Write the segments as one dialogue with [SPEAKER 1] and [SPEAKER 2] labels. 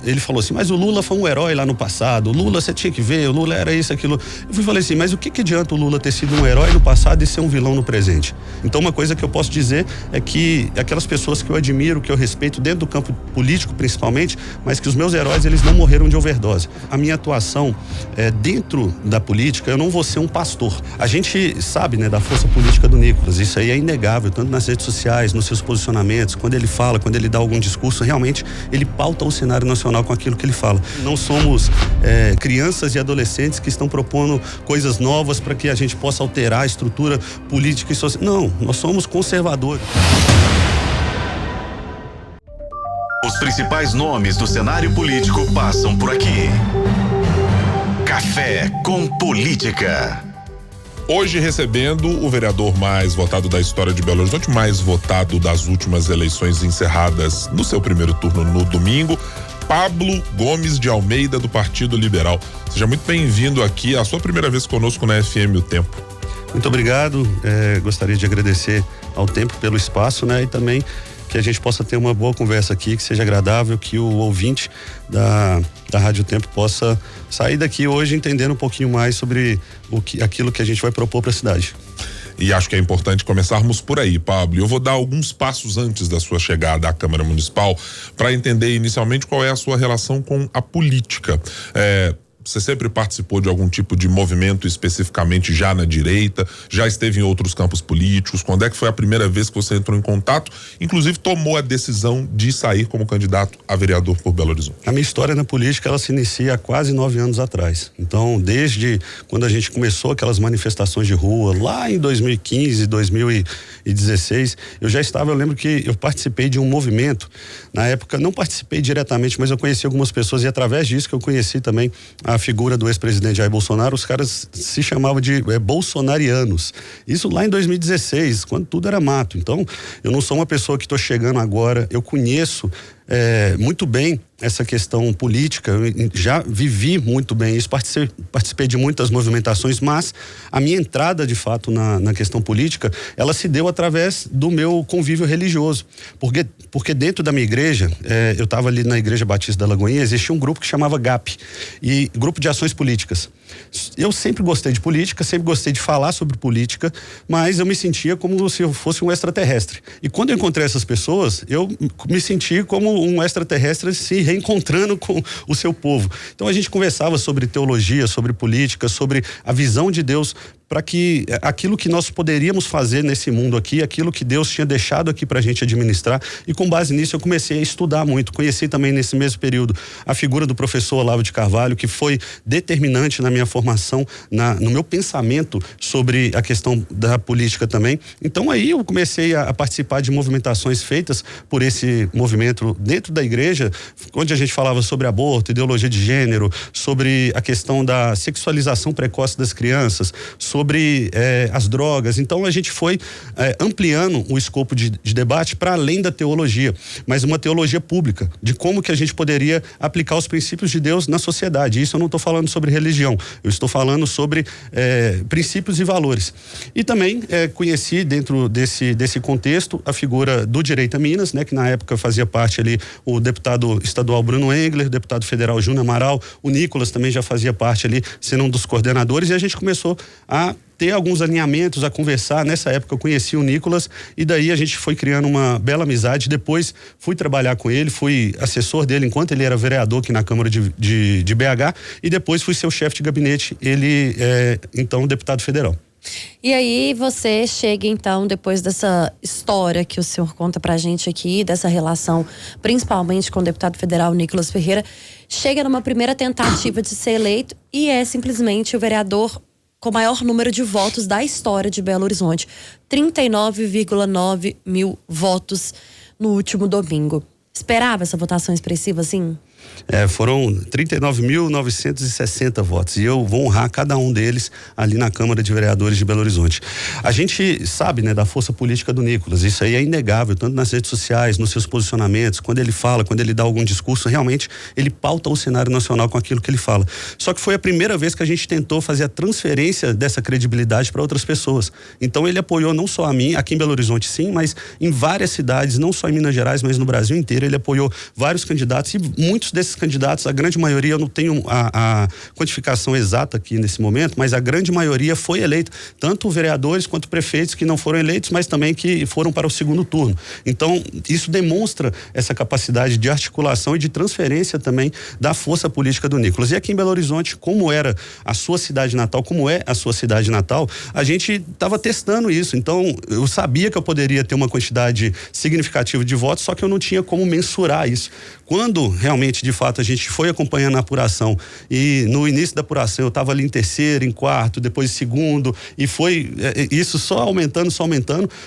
[SPEAKER 1] ele falou assim, mas o Lula foi um herói lá no passado, o Lula você tinha que ver, o Lula era isso, aquilo. Eu falei assim, mas o que adianta o Lula ter sido um herói no passado e ser um vilão no presente? Então uma coisa que eu posso dizer é que aquelas pessoas que eu admiro, que eu respeito dentro do campo político principalmente, mas que os meus heróis, eles não morreram de overdose. A minha atuação dentro da política, eu não vou ser um pastor. A gente sabe, né, da força política do Nicolas, isso aí é inegável, tanto nas redes sociais, nos seus posicionamentos, quando ele fala, quando ele dá algum discurso, realmente ele pauta o cenário nacional com aquilo que ele fala. Não somos crianças e adolescentes que estão propondo coisas novas para que a gente possa alterar a estrutura política e social. Não, nós somos conservadores.
[SPEAKER 2] Os principais nomes do cenário político passam por aqui. Café com Política.
[SPEAKER 3] Hoje recebendo o vereador mais votado da história de Belo Horizonte, mais votado das últimas eleições encerradas no seu primeiro turno no domingo, Pablo Gomes de Almeida, do Partido Liberal. Seja muito bem-vindo aqui, a sua primeira vez conosco na FM O Tempo.
[SPEAKER 1] Muito obrigado, gostaria de agradecer ao Tempo pelo espaço, né, e também que a gente possa ter uma boa conversa aqui, que seja agradável, que o ouvinte da Rádio Tempo possa sair daqui hoje entendendo um pouquinho mais sobre aquilo que a gente vai propor para a cidade.
[SPEAKER 3] E acho que é importante começarmos por aí, Pablo. Eu vou dar alguns passos antes da sua chegada à Câmara Municipal para entender inicialmente qual é a sua relação com a política. Você sempre participou de algum tipo de movimento especificamente já na direita, já esteve em outros campos políticos? Quando é que foi a primeira vez que você entrou em contato, inclusive tomou a decisão de sair como candidato a vereador por Belo Horizonte?
[SPEAKER 1] A minha história na política, ela se inicia há quase 9 anos atrás. Então, desde quando a gente começou aquelas manifestações de rua, lá em 2015, 2016, eu lembro que eu participei de um movimento, na época não participei diretamente, mas eu conheci algumas pessoas e através disso que eu conheci também a figura do ex-presidente Jair Bolsonaro. Os caras se chamavam de bolsonarianos. Isso lá em 2016, quando tudo era mato. Então, eu não sou uma pessoa que estou chegando agora, eu conheço muito bem essa questão política, eu já vivi muito bem isso, participei de muitas movimentações, mas a minha entrada de fato na questão política, ela se deu através do meu convívio religioso, porque dentro da minha igreja, eu estava ali na Igreja Batista da Lagoinha, existia um grupo que chamava GAP, e Grupo de Ações Políticas. Eu sempre gostei de política, sempre gostei de falar sobre política, mas eu me sentia como se eu fosse um extraterrestre. E quando eu encontrei essas pessoas, eu me senti como um extraterrestre se reencontrando com o seu povo. Então a gente conversava sobre teologia, sobre política, sobre a visão de Deus para que aquilo que nós poderíamos fazer nesse mundo aqui, aquilo que Deus tinha deixado aqui pra gente administrar, e com base nisso eu comecei a estudar muito. Conheci também nesse mesmo período a figura do professor Olavo de Carvalho, que foi determinante na minha formação, no meu pensamento sobre a questão da política também. Então aí eu comecei a participar de movimentações feitas por esse movimento dentro da igreja, onde a gente falava sobre aborto, ideologia de gênero, sobre a questão da sexualização precoce das crianças, sobre as drogas. Então a gente foi ampliando o escopo de debate para além da teologia, mas uma teologia pública, de como que a gente poderia aplicar os princípios de Deus na sociedade. Isso eu não estou falando sobre religião, eu estou falando sobre princípios e valores. E também conheci dentro desse contexto a figura do Direita Minas, né, que na época fazia parte ali o deputado estadual Bruno Engler, o deputado federal Júnior Amaral, o Nicolas também já fazia parte ali, sendo um dos coordenadores, e a gente começou a ter alguns alinhamentos, a conversar. Nessa época eu conheci o Nicolas e daí a gente foi criando uma bela amizade. Depois fui trabalhar com ele, fui assessor dele enquanto ele era vereador aqui na Câmara de BH, e depois fui seu chefe de gabinete, ele então deputado federal.
[SPEAKER 4] E aí você chega então, depois dessa história que o senhor conta pra gente aqui, dessa relação principalmente com o deputado federal Nicolas Ferreira, chega numa primeira tentativa de ser eleito e é simplesmente o vereador com o maior número de votos da história de Belo Horizonte, 39,9 mil votos no último domingo. Esperava essa votação expressiva assim?
[SPEAKER 1] Foram 39.960 votos e eu vou honrar cada um deles ali na Câmara de Vereadores de Belo Horizonte. A gente sabe, né, da força política do Nicolas, isso aí é inegável, tanto nas redes sociais, nos seus posicionamentos, quando ele fala, quando ele dá algum discurso, realmente ele pauta o cenário nacional com aquilo que ele fala. Só que foi a primeira vez que a gente tentou fazer a transferência dessa credibilidade para outras pessoas. Então ele apoiou não só a mim, aqui em Belo Horizonte sim, mas em várias cidades, não só em Minas Gerais, mas no Brasil inteiro, ele apoiou vários candidatos e muitos desses candidatos, a grande maioria, eu não tenho a quantificação exata aqui nesse momento, mas a grande maioria foi eleita, tanto vereadores quanto prefeitos que não foram eleitos, mas também que foram para o segundo turno. Então, isso demonstra essa capacidade de articulação e de transferência também da força política do Nicolas. E aqui em Belo Horizonte, como era a sua cidade natal, como é a sua cidade natal, a gente estava testando isso. Então, eu sabia que eu poderia ter uma quantidade significativa de votos, só que eu não tinha como mensurar isso. Quando realmente, de fato, a gente foi acompanhando a apuração e no início da apuração eu estava ali em terceiro, em quarto, depois em segundo, e foi isso só aumentando,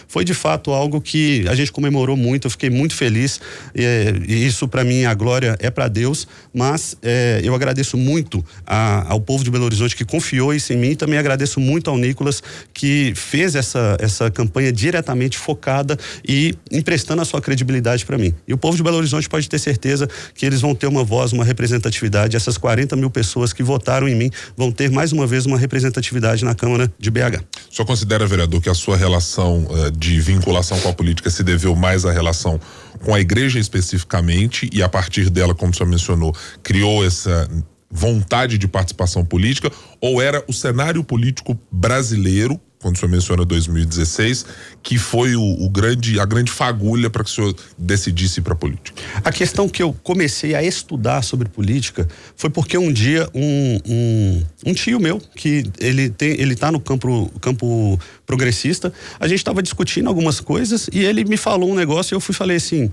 [SPEAKER 1] foi de fato algo que a gente comemorou muito, eu fiquei muito feliz, e isso para mim, a glória é para Deus, mas eu agradeço muito ao povo de Belo Horizonte que confiou isso em mim, também agradeço muito ao Nicolas que fez essa campanha diretamente focada e emprestando a sua credibilidade para mim. E o povo de Belo Horizonte pode ter certeza que eles vão ter uma voz, uma representatividade. Essas 40 mil pessoas que votaram em mim vão ter mais uma vez uma representatividade na Câmara de BH.
[SPEAKER 3] O senhor considera, vereador, que a sua relação de vinculação com a política se deveu mais à relação com a igreja especificamente e a partir dela, como o senhor mencionou, criou essa vontade de participação política, ou era o cenário político brasileiro, quando o senhor menciona 2016, que foi a grande fagulha para que o senhor decidisse ir para a política? A
[SPEAKER 1] questão que eu comecei a estudar sobre política foi porque um dia um tio meu, que ele tá no campo progressista, a gente estava discutindo algumas coisas e ele me falou um negócio e eu falei assim: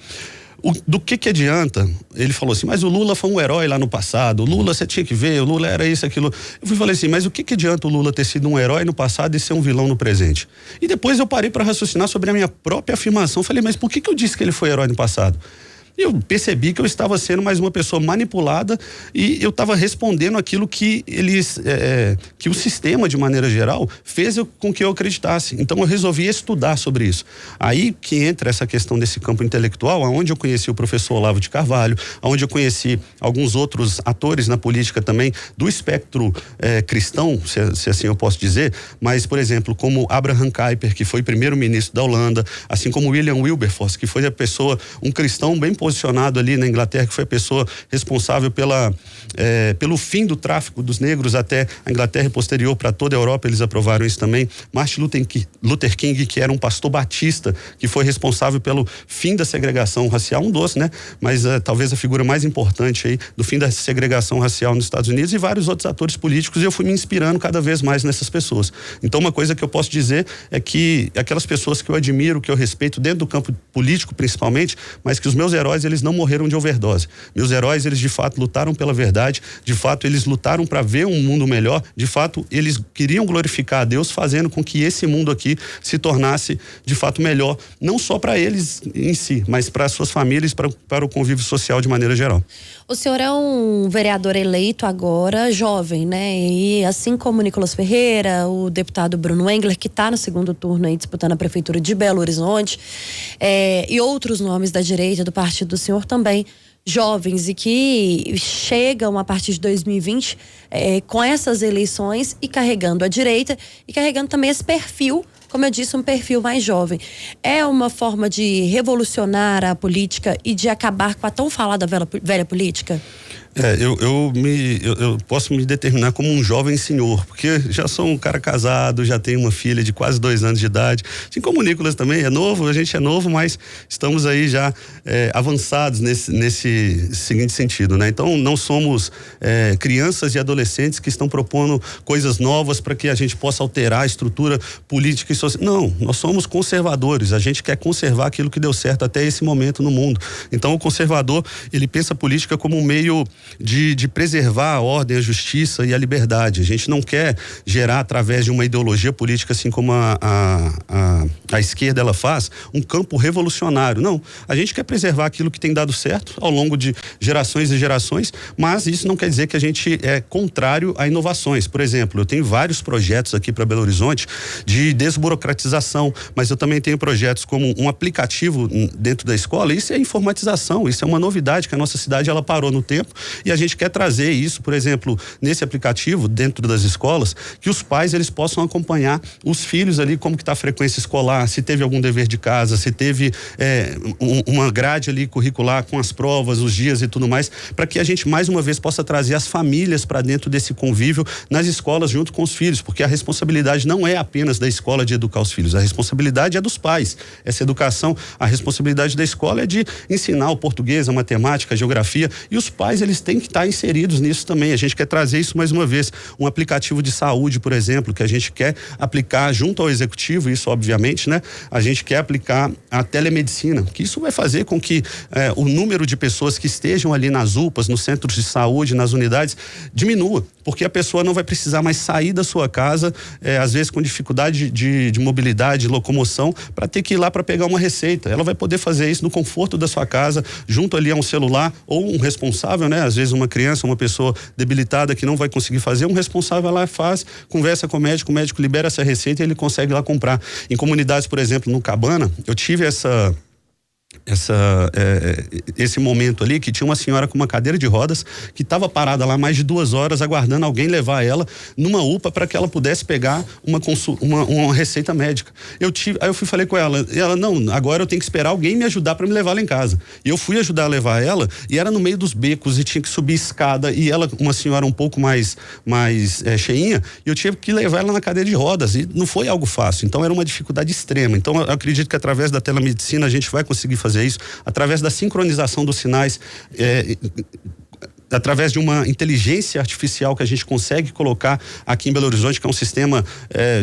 [SPEAKER 1] do que adianta? Ele falou assim, mas o Lula foi um herói lá no passado, o Lula você tinha que ver, o Lula era isso, aquilo. Eu falei assim, mas o que adianta o Lula ter sido um herói no passado e ser um vilão no presente? E depois eu parei para raciocinar sobre a minha própria afirmação, falei, mas por que eu disse que ele foi herói no passado? E eu percebi que eu estava sendo mais uma pessoa manipulada e eu estava respondendo aquilo que que o sistema, de maneira geral, fez com que eu acreditasse. Então eu resolvi estudar sobre isso. Aí que entra essa questão desse campo intelectual, onde eu conheci o professor Olavo de Carvalho, onde eu conheci alguns outros atores na política também, do espectro cristão, se assim eu posso dizer, mas, por exemplo, como Abraham Kuyper, que foi primeiro-ministro da Holanda, assim como William Wilberforce, que foi um cristão bem posicionado ali na Inglaterra, que foi a pessoa responsável pelo fim do tráfico dos negros até a Inglaterra e posterior para toda a Europa, eles aprovaram isso também. Martin Luther King, que era um pastor batista, que foi responsável pelo fim da segregação racial, um doce, né? Mas talvez a figura mais importante aí do fim da segregação racial nos Estados Unidos, e vários outros atores políticos, e eu fui me inspirando cada vez mais nessas pessoas. Então uma coisa que eu posso dizer é que aquelas pessoas que eu admiro, que eu respeito dentro do campo político principalmente, mas que os meus heróis, eles não morreram de overdose. Meus heróis, eles de fato lutaram pela verdade, de fato eles lutaram para ver um mundo melhor, de fato eles queriam glorificar a Deus, fazendo com que esse mundo aqui se tornasse de fato melhor, não só para eles em si, mas para suas famílias, para o convívio social de maneira geral.
[SPEAKER 4] O senhor é um vereador eleito agora, jovem, né? E assim como o Nicolas Ferreira, o deputado Bruno Engler, que está no segundo turno aí disputando a prefeitura de Belo Horizonte, e outros nomes da direita do partido do senhor também, jovens, e que chegam a partir de 2020 com essas eleições e carregando a direita e carregando também esse perfil, como eu disse, um perfil mais jovem. É uma forma de revolucionar a política e de acabar com a tão falada velha política?
[SPEAKER 1] Eu posso me determinar como um jovem senhor, porque já sou um cara casado, já tenho uma filha de quase 2 anos de idade, assim como o Nicolas também é novo, a gente é novo, mas estamos aí já avançados nesse seguinte sentido, né? Então não somos crianças e adolescentes que estão propondo coisas novas para que a gente possa alterar a estrutura política e social. Não, nós somos conservadores, a gente quer conservar aquilo que deu certo até esse momento no mundo. Então o conservador, ele pensa a política como um meio de preservar a ordem, a justiça e a liberdade. A gente não quer gerar, através de uma ideologia política, assim como a esquerda ela faz, um campo revolucionário. Não, a gente quer preservar aquilo que tem dado certo ao longo de gerações e gerações, mas isso não quer dizer que a gente é contrário a inovações. Por exemplo, eu tenho vários projetos aqui para Belo Horizonte de desburocratização, mas eu também tenho projetos como um aplicativo dentro da escola. Isso é informatização, isso é uma novidade que a nossa cidade ela parou no tempo E a gente quer trazer isso, por exemplo, nesse aplicativo, dentro das escolas, que os pais, eles possam acompanhar os filhos ali, como que está a frequência escolar, se teve algum dever de casa, se teve uma grade ali curricular com as provas, os dias e tudo mais, para que a gente, mais uma vez, possa trazer as famílias para dentro desse convívio nas escolas junto com os filhos, porque a responsabilidade não é apenas da escola de educar os filhos, a responsabilidade é dos pais. Essa educação, a responsabilidade da escola é de ensinar o português, a matemática, a geografia, e os pais, eles têm que estar inseridos nisso também. A gente quer trazer isso mais uma vez, um aplicativo de saúde, por exemplo, que a gente quer aplicar junto ao executivo, isso obviamente, né? A gente quer aplicar a telemedicina, que isso vai fazer com que o número de pessoas que estejam ali nas UPAs, nos centros de saúde, nas unidades, diminua, porque a pessoa não vai precisar mais sair da sua casa, às vezes com dificuldade de mobilidade, de locomoção, para ter que ir lá para pegar uma receita. Ela vai poder fazer isso no conforto da sua casa, junto ali a um celular, ou um responsável, né? Às vezes uma criança, uma pessoa debilitada que não vai conseguir fazer, um responsável lá faz, conversa com o médico libera essa receita e ele consegue lá comprar. Em comunidades, por exemplo, no Cabana, eu tive esse momento ali que tinha uma senhora com uma cadeira de rodas que estava parada lá mais de 2 horas aguardando alguém levar ela numa UPA para que ela pudesse pegar uma receita médica. Aí eu falei com ela, e ela, não, agora eu tenho que esperar alguém me ajudar para me levar lá em casa. E eu fui ajudar a levar ela e era no meio dos becos e tinha que subir escada e ela, uma senhora um pouco mais cheinha, e eu tive que levar ela na cadeira de rodas e não foi algo fácil, então era uma dificuldade extrema. Então eu acredito que através da telemedicina a gente vai conseguir fazer isso, através da sincronização dos sinais, através de uma inteligência artificial que a gente consegue colocar aqui em Belo Horizonte, que é um sistema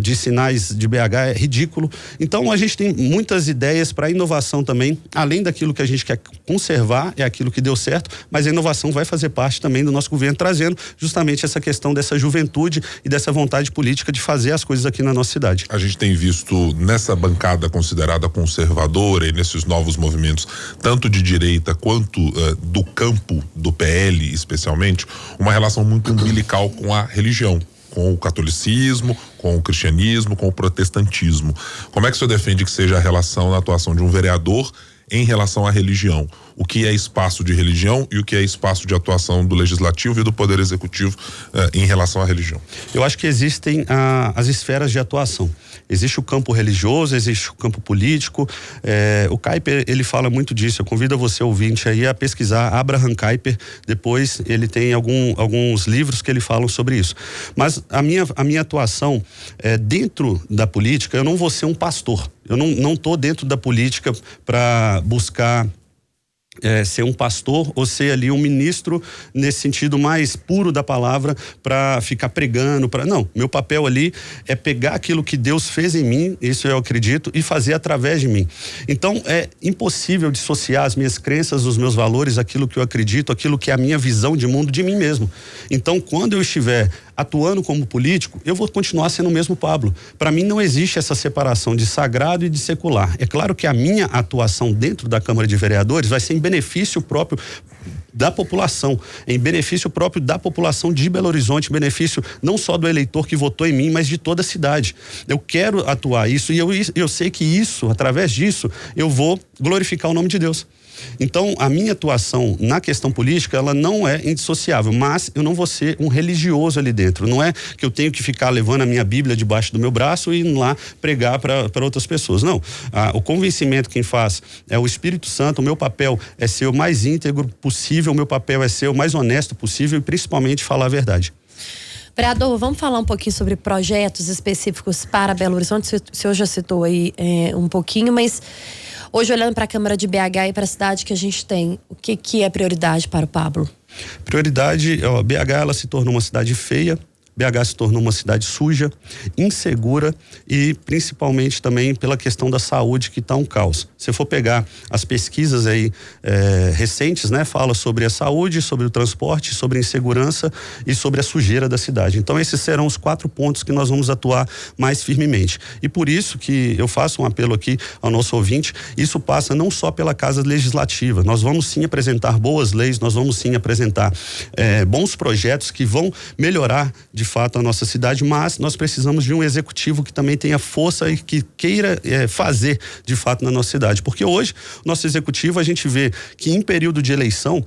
[SPEAKER 1] de sinais de BH, é ridículo. Então a gente tem muitas ideias para inovação também, além daquilo que a gente quer conservar, é aquilo que deu certo, mas a inovação vai fazer parte também do nosso governo, trazendo justamente essa questão dessa juventude e dessa vontade política de fazer as coisas aqui na nossa cidade.
[SPEAKER 3] A gente tem visto nessa bancada considerada conservadora e nesses novos movimentos, tanto de direita quanto do campo do PL, especialmente, uma relação muito umbilical com a religião, com o catolicismo, com o cristianismo, com o protestantismo. Como é que o senhor defende que seja a relação na atuação de um vereador em relação à religião? O que é espaço de religião e o que é espaço de atuação do legislativo e do poder executivo em relação à religião? Eu acho que existem as esferas de atuação. Existe o campo religioso, existe o campo político. O Kuyper, ele fala muito disso. Eu convido você, ouvinte, aí a pesquisar Abraham Kuyper. Depois ele tem alguns livros que ele falam sobre isso. Mas a minha atuação dentro da política, eu não vou ser um pastor. Eu não tô dentro da política para buscar ser um pastor ou ser ali um ministro nesse sentido mais puro da palavra para ficar pregando, não, meu papel ali é pegar aquilo que Deus fez em mim, isso eu acredito, e fazer através de mim. Então é impossível dissociar as minhas crenças, os meus valores, aquilo que eu acredito, aquilo que é a minha visão de mundo de mim mesmo. Então quando eu estiver atuando como político, eu vou continuar sendo o mesmo Pablo. Para mim não existe essa separação de sagrado e de secular. É claro que a minha atuação dentro da Câmara de Vereadores vai ser em benefício próprio da população, em benefício próprio da população de Belo Horizonte, benefício não só do eleitor que votou em mim, mas de toda a cidade. Eu quero atuar isso e eu sei que isso, através disso, eu vou glorificar o nome de Deus. Então, a minha atuação na questão política, ela não é indissociável, mas eu não vou ser um religioso ali dentro. Não é que eu tenho que ficar levando a minha Bíblia debaixo do meu braço e ir lá pregar para outras pessoas. Não. O convencimento quem faz é o Espírito Santo. O meu papel é ser o mais íntegro possível, o meu papel é ser o mais honesto possível e principalmente falar a verdade.
[SPEAKER 4] Vereador, vamos falar um pouquinho sobre projetos específicos para Belo Horizonte. O senhor já citou aí um pouquinho, mas hoje, olhando para a Câmara de BH e para a cidade que a gente tem, o que é prioridade para o Pablo?
[SPEAKER 1] Prioridade, BH ela se tornou uma cidade feia, BH se tornou uma cidade suja, insegura e principalmente também pela questão da saúde, que está um caos. Se for pegar as pesquisas aí recentes, né, fala sobre a saúde, sobre o transporte, sobre a insegurança e sobre a sujeira da cidade. Então esses serão os 4 pontos que nós vamos atuar mais firmemente. E por isso que eu faço um apelo aqui ao nosso ouvinte, isso passa não só pela Casa Legislativa, nós vamos sim apresentar boas leis, nós vamos sim apresentar bons projetos que vão melhorar de de fato a nossa cidade, mas nós precisamos de um executivo que também tenha força e que queira fazer de fato na nossa cidade, porque hoje nosso executivo, a gente vê que em período de eleição,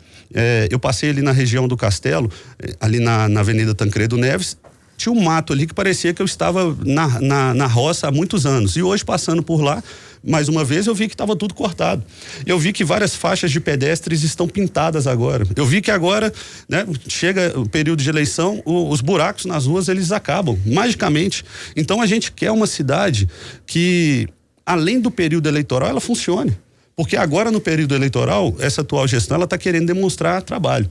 [SPEAKER 1] eu passei ali na região do Castelo, ali na Avenida Tancredo Neves, tinha um mato ali que parecia que eu estava na roça há muitos anos, e hoje passando por lá, mais uma vez eu vi que estava tudo cortado. Eu vi que várias faixas de pedestres estão pintadas agora. Eu vi que agora, né, chega o período de eleição, os buracos nas ruas eles acabam, magicamente. Então a gente quer uma cidade que, além do período eleitoral, ela funcione. Porque agora no período eleitoral, essa atual gestão, ela está querendo demonstrar trabalho.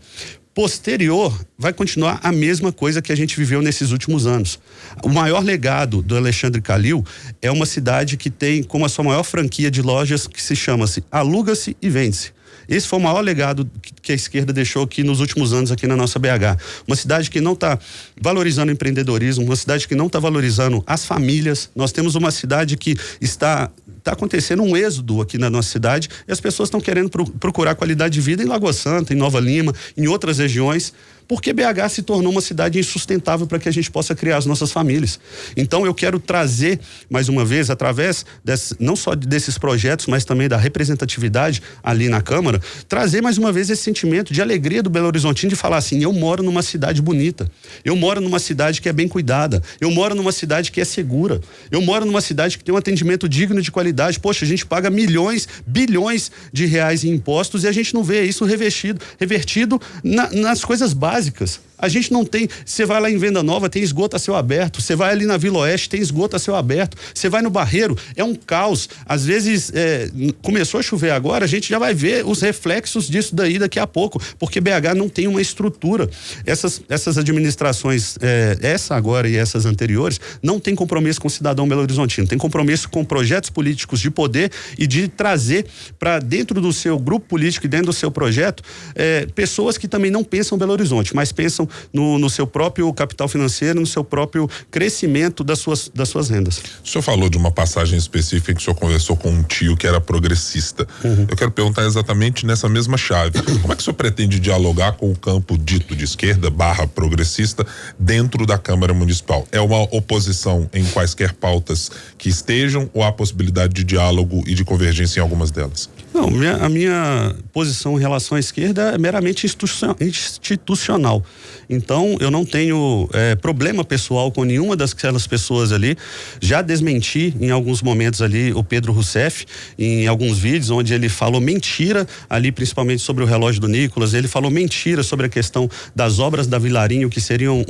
[SPEAKER 1] Posterior, vai continuar a mesma coisa que a gente viveu nesses últimos anos. O maior legado do Alexandre Calil é uma cidade que tem como a sua maior franquia de lojas que se chama-se Aluga-se e Vende-se. Esse foi o maior legado que a esquerda deixou aqui nos últimos anos aqui na nossa BH. Uma cidade que não está valorizando o empreendedorismo, uma cidade que não está valorizando as famílias. Nós temos uma cidade que está acontecendo um êxodo aqui na nossa cidade e as pessoas estão querendo procurar qualidade de vida em Lagoa Santa, em Nova Lima, em outras regiões, porque BH se tornou uma cidade insustentável para que a gente possa criar as nossas famílias. Então eu quero trazer, mais uma vez, através não só desses projetos, mas também da representatividade ali na Câmara, trazer mais uma vez esse sentimento de alegria do Belo Horizontino de falar assim, eu moro numa cidade bonita, eu moro numa cidade que é bem cuidada, eu moro numa cidade que é segura, eu moro numa cidade que tem um atendimento digno de qualidade. Poxa, a gente paga milhões, bilhões de reais em impostos e a gente não vê isso revertido nas coisas básicas. A gente não tem, você vai lá em Venda Nova, tem esgoto a céu aberto, você vai ali na Vila Oeste, tem esgoto a céu aberto, você vai no Barreiro, é um caos. Às vezes, começou a chover agora, a gente já vai ver os reflexos disso daí daqui a pouco, porque BH não tem uma estrutura. Essas administrações, essa agora e essas anteriores, não tem compromisso com o cidadão Belo Horizontino, tem compromisso com projetos políticos de poder e de trazer para dentro do seu grupo político e dentro do seu projeto, pessoas que também não pensam Belo Horizonte, mas pensam no seu próprio capital financeiro, no seu próprio crescimento das suas rendas.
[SPEAKER 3] O senhor falou de uma passagem específica que o senhor conversou com um tio que era progressista. Eu quero perguntar exatamente nessa mesma chave. Como é que o senhor pretende dialogar com o campo dito de esquerda / progressista dentro da Câmara Municipal? É uma oposição em quaisquer pautas que estejam ou há possibilidade de diálogo e de convergência em algumas delas?
[SPEAKER 1] Não, a minha posição em relação à esquerda é meramente institucional. Então, eu não tenho problema pessoal com nenhuma daquelas pessoas ali. Já desmenti em alguns momentos ali o Pedro Rousseff, em alguns vídeos, onde ele falou mentira ali, principalmente sobre o relógio do Nicolas. Ele falou mentira sobre a questão das obras da Vilarinho, que seriam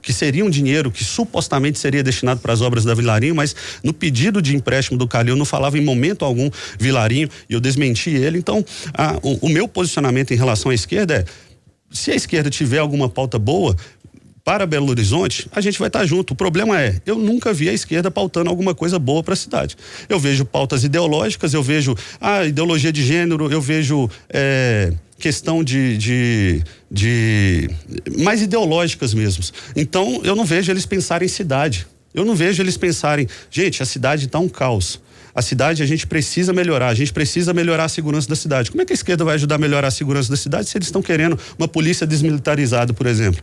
[SPEAKER 1] que seria um dinheiro que supostamente seria destinado para as obras da Vilarinho, mas no pedido de empréstimo do Calil não falava em momento algum Vilarinho, e eu desmenti ele. Então, o meu posicionamento em relação à esquerda é: se a esquerda tiver alguma pauta boa para Belo Horizonte, a gente vai estar junto. O problema é, eu nunca vi a esquerda pautando alguma coisa boa para a cidade. Eu vejo pautas ideológicas, eu vejo ideologia de gênero, eu vejo questão de mais ideológicas mesmo. Então, eu não vejo eles pensarem em cidade. Eu não vejo eles pensarem, gente, a cidade está um caos. A cidade, a gente precisa melhorar a segurança da cidade. Como é que a esquerda vai ajudar a melhorar a segurança da cidade se eles estão querendo uma polícia desmilitarizada, por exemplo?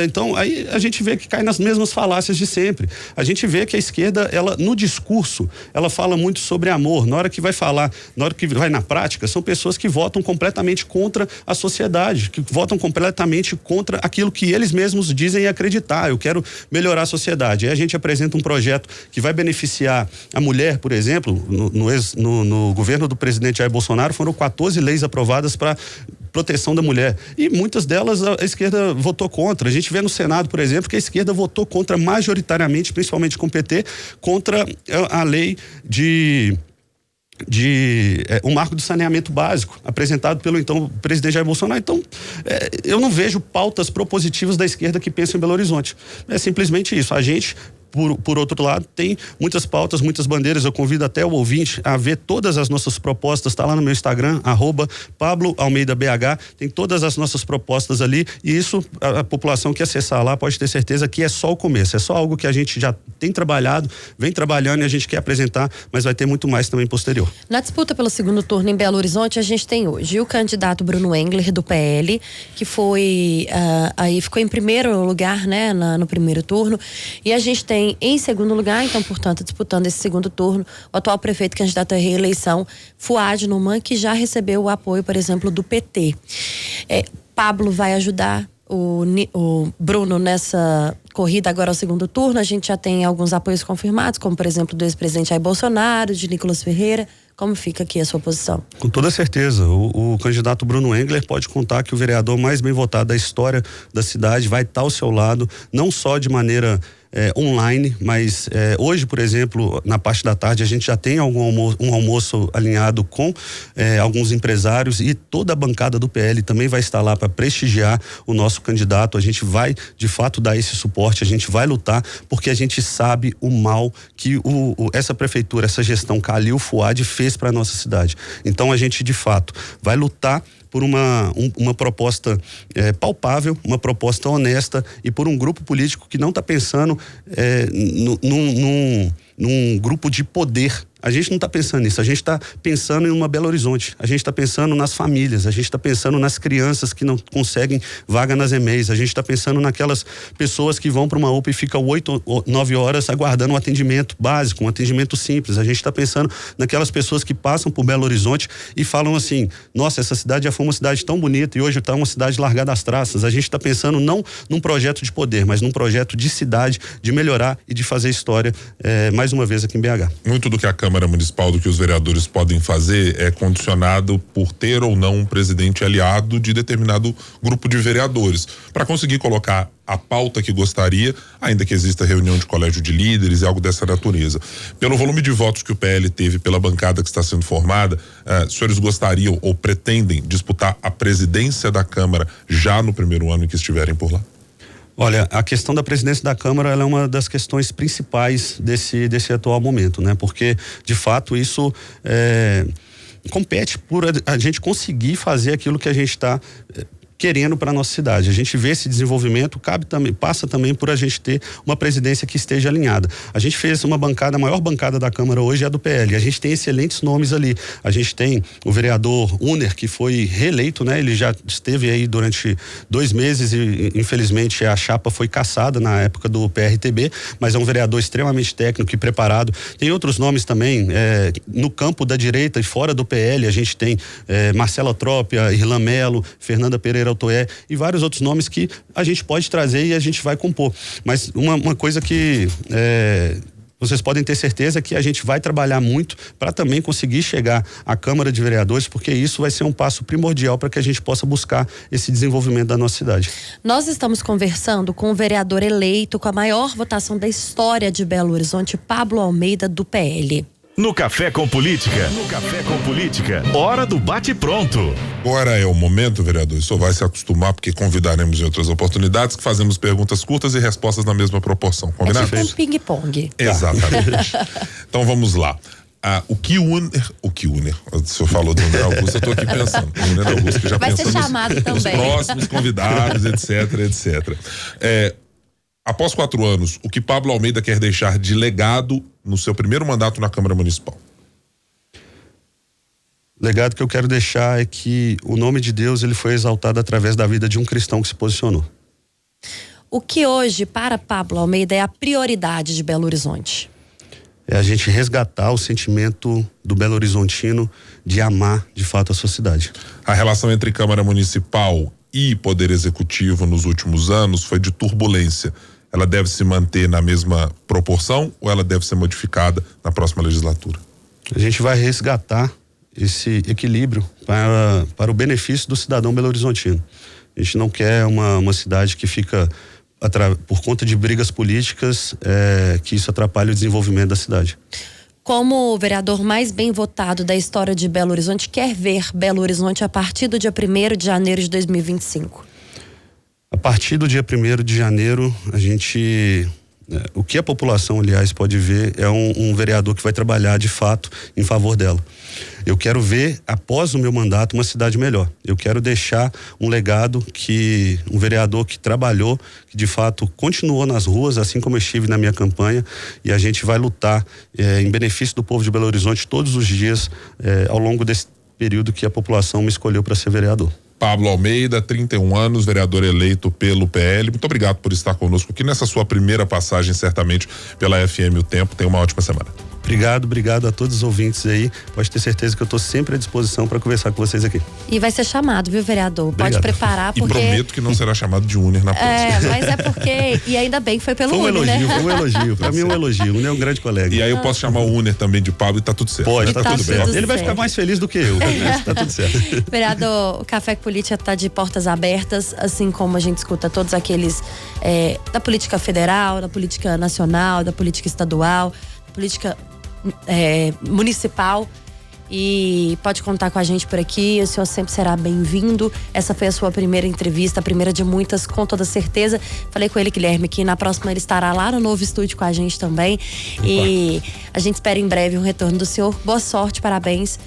[SPEAKER 1] Então, aí a gente vê que cai nas mesmas falácias de sempre. A gente vê que a esquerda, ela, no discurso, ela fala muito sobre amor. Na hora que vai falar, na hora que vai na prática, são pessoas que votam completamente contra a sociedade, que votam completamente contra aquilo que eles mesmos dizem acreditar. Eu quero melhorar a sociedade. Aí a gente apresenta um projeto que vai beneficiar a mulher, por exemplo. No governo do presidente Jair Bolsonaro foram 14 leis aprovadas para proteção da mulher, e muitas delas a esquerda votou contra. A gente vê no Senado, por exemplo, que a esquerda votou contra majoritariamente, principalmente com o PT, contra a lei o marco do saneamento básico, apresentado pelo então presidente Jair Bolsonaro. Então, eu não vejo pautas propositivas da esquerda que pensam em Belo Horizonte. É simplesmente isso. A gente por outro lado, tem muitas pautas, muitas bandeiras. Eu convido até o ouvinte a ver todas as nossas propostas. Está lá no meu Instagram, @PabloAlmeidaBH. Tem todas as nossas propostas ali, e isso a população que acessar lá pode ter certeza que é só o começo, é só algo que a gente já tem trabalhado, vem trabalhando, e a gente quer apresentar, mas vai ter muito mais também posterior.
[SPEAKER 4] Na disputa pelo segundo turno em Belo Horizonte, a gente tem hoje o candidato Bruno Engler, do PL, que foi aí ficou em primeiro lugar, né, no primeiro turno, e a gente tem em segundo lugar, então, portanto, disputando esse segundo turno, o atual prefeito candidato à reeleição, Fouad Numan, que já recebeu o apoio, por exemplo, do PT. Pablo vai ajudar o Bruno nessa corrida agora ao segundo turno. A gente já tem alguns apoios confirmados, como por exemplo do ex-presidente Jair Bolsonaro, de Nicolas Ferreira. Como fica aqui a sua posição?
[SPEAKER 1] Com toda certeza, o candidato Bruno Engler pode contar que o vereador mais bem votado da história da cidade vai estar ao seu lado, não só de maneira online, mas hoje, por exemplo, na parte da tarde, a gente já tem um almoço alinhado com alguns empresários, e toda a bancada do PL também vai estar lá para prestigiar o nosso candidato. A gente vai, de fato, dar esse suporte, a gente vai lutar, porque a gente sabe o mal que essa prefeitura, essa gestão Calil Fouad fez para a nossa cidade. Então a gente, de fato, vai lutar por uma proposta palpável, uma proposta honesta, e por um grupo político que não está pensando num grupo de poder. A gente não está pensando nisso, a gente está pensando em uma Belo Horizonte, a gente está pensando nas famílias, a gente está pensando nas crianças que não conseguem vaga nas EMEIs, a gente está pensando naquelas pessoas que vão para uma UPA e ficam 8 ou 9 horas aguardando um atendimento básico, um atendimento simples. A gente está pensando naquelas pessoas que passam por Belo Horizonte e falam assim: nossa, essa cidade já foi uma cidade tão bonita e hoje está uma cidade largada às traças. A gente está pensando não num projeto de poder, mas num projeto de cidade, de melhorar e de fazer história, mais uma vez aqui em BH.
[SPEAKER 3] Muito do que a Câmara Municipal, do que os vereadores podem fazer, é condicionado por ter ou não um presidente aliado de determinado grupo de vereadores, para conseguir colocar a pauta que gostaria, ainda que exista reunião de colégio de líderes e algo dessa natureza. Pelo volume de votos que o PL teve, pela bancada que está sendo formada, os senhores gostariam ou pretendem disputar a presidência da Câmara já no primeiro ano em que estiverem por lá?
[SPEAKER 1] Olha, a questão da presidência da Câmara, ela é uma das questões principais desse atual momento, né? Porque, de fato, isso compete por a gente conseguir fazer aquilo que a gente está querendo para a nossa cidade. A gente vê esse desenvolvimento, passa também por a gente ter uma presidência que esteja alinhada. A gente fez uma bancada, a maior bancada da Câmara hoje é a do PL. A gente tem excelentes nomes ali. A gente tem o vereador Uner, que foi reeleito, né? Ele já esteve aí durante 2 meses e infelizmente a chapa foi cassada na época do PRTB, mas é um vereador extremamente técnico e preparado. Tem outros nomes também, no campo da direita e fora do PL, a gente tem Marcela Trópia, Irlan Melo, Fernanda Pereira Altoé e vários outros nomes que a gente pode trazer e a gente vai compor. Mas uma coisa que vocês podem ter certeza que a gente vai trabalhar muito para também conseguir chegar à Câmara de Vereadores, porque isso vai ser um passo primordial para que a gente possa buscar esse desenvolvimento da nossa cidade.
[SPEAKER 4] Nós estamos conversando com o vereador eleito com a maior votação da história de Belo Horizonte, Pablo Almeida, do PL.
[SPEAKER 2] No Café com Política, hora do bate-pronto.
[SPEAKER 3] Agora é o momento, vereador, só vai se acostumar, porque convidaremos em outras oportunidades, que fazemos perguntas curtas e respostas na mesma proporção, combinado?
[SPEAKER 4] É tipo um ping-pong.
[SPEAKER 3] Exatamente. Então vamos lá. O que une, o senhor falou do Uner Augusto, eu tô aqui pensando. O Uner Augusto, que já
[SPEAKER 4] vai ser chamado
[SPEAKER 3] nos
[SPEAKER 4] também.
[SPEAKER 3] Próximos convidados, etc. Após 4 anos, o que Pablo Almeida quer deixar de legado no seu primeiro mandato na Câmara Municipal?
[SPEAKER 1] O legado que eu quero deixar é que o nome de Deus, ele foi exaltado através da vida de um cristão que se posicionou.
[SPEAKER 4] O que hoje, para Pablo Almeida, é a prioridade de Belo Horizonte?
[SPEAKER 1] É a gente resgatar o sentimento do Belo Horizontino de amar, de fato, a sua cidade.
[SPEAKER 3] A relação entre Câmara Municipal e Poder Executivo nos últimos anos foi de turbulência. Ela deve se manter na mesma proporção ou ela deve ser modificada na próxima legislatura?
[SPEAKER 1] A gente vai resgatar esse equilíbrio para o benefício do cidadão belo-horizontino. A gente não quer uma cidade que fica, por conta de brigas políticas, que isso atrapalhe o desenvolvimento da cidade.
[SPEAKER 4] Como o vereador mais bem votado da história de Belo Horizonte, quer ver Belo Horizonte a partir do dia 1º de janeiro de 2025?
[SPEAKER 1] A partir do dia 1º de janeiro, a gente O que a população, aliás, pode ver é um vereador que vai trabalhar de fato em favor dela. Eu quero ver, após o meu mandato, uma cidade melhor. Eu quero deixar um legado que um vereador que trabalhou, que de fato continuou nas ruas, assim como eu estive na minha campanha, e a gente vai lutar em benefício do povo de Belo Horizonte todos os dias ao longo desse período que a população me escolheu para ser vereador.
[SPEAKER 3] Pablo Almeida, 31 anos, vereador eleito pelo PL. Muito obrigado por estar conosco aqui nessa sua primeira passagem, certamente, pela FM O Tempo. Tenha uma ótima semana.
[SPEAKER 1] Obrigado a todos os ouvintes aí. Pode ter certeza que eu estou sempre à disposição para conversar com vocês aqui.
[SPEAKER 4] E vai ser chamado, viu, vereador?
[SPEAKER 1] Obrigado.
[SPEAKER 4] Pode preparar, porque...
[SPEAKER 3] E prometo que não será chamado de Unir na próxima.
[SPEAKER 4] Mas é porque... E ainda bem que foi pelo
[SPEAKER 1] Foi um
[SPEAKER 4] Unir,
[SPEAKER 1] elogio,
[SPEAKER 4] né?
[SPEAKER 1] foi um elogio. Pra mim é um elogio. O Unir é um grande colega.
[SPEAKER 3] E aí eu posso chamar o Unir também de Pablo e tá tudo certo.
[SPEAKER 1] Pode,
[SPEAKER 3] né?
[SPEAKER 1] tá tudo certo. Ele vai
[SPEAKER 4] certo.
[SPEAKER 1] ficar mais feliz do que eu. Tá tudo certo.
[SPEAKER 4] Vereador, o Café com Política está de portas abertas, assim como a gente escuta todos aqueles da política federal, da política nacional, da política estadual, da política municipal. E pode contar com a gente por aqui, o senhor sempre será bem-vindo. Essa foi a sua primeira entrevista, a primeira de muitas, com toda certeza. Falei com ele, Guilherme, que na próxima ele estará lá no novo estúdio com a gente também. Opa. E a gente espera em breve um retorno do senhor. Boa sorte, parabéns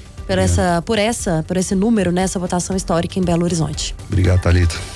[SPEAKER 4] por esse número, né, essa votação histórica em Belo Horizonte.
[SPEAKER 1] Obrigado, Thalita.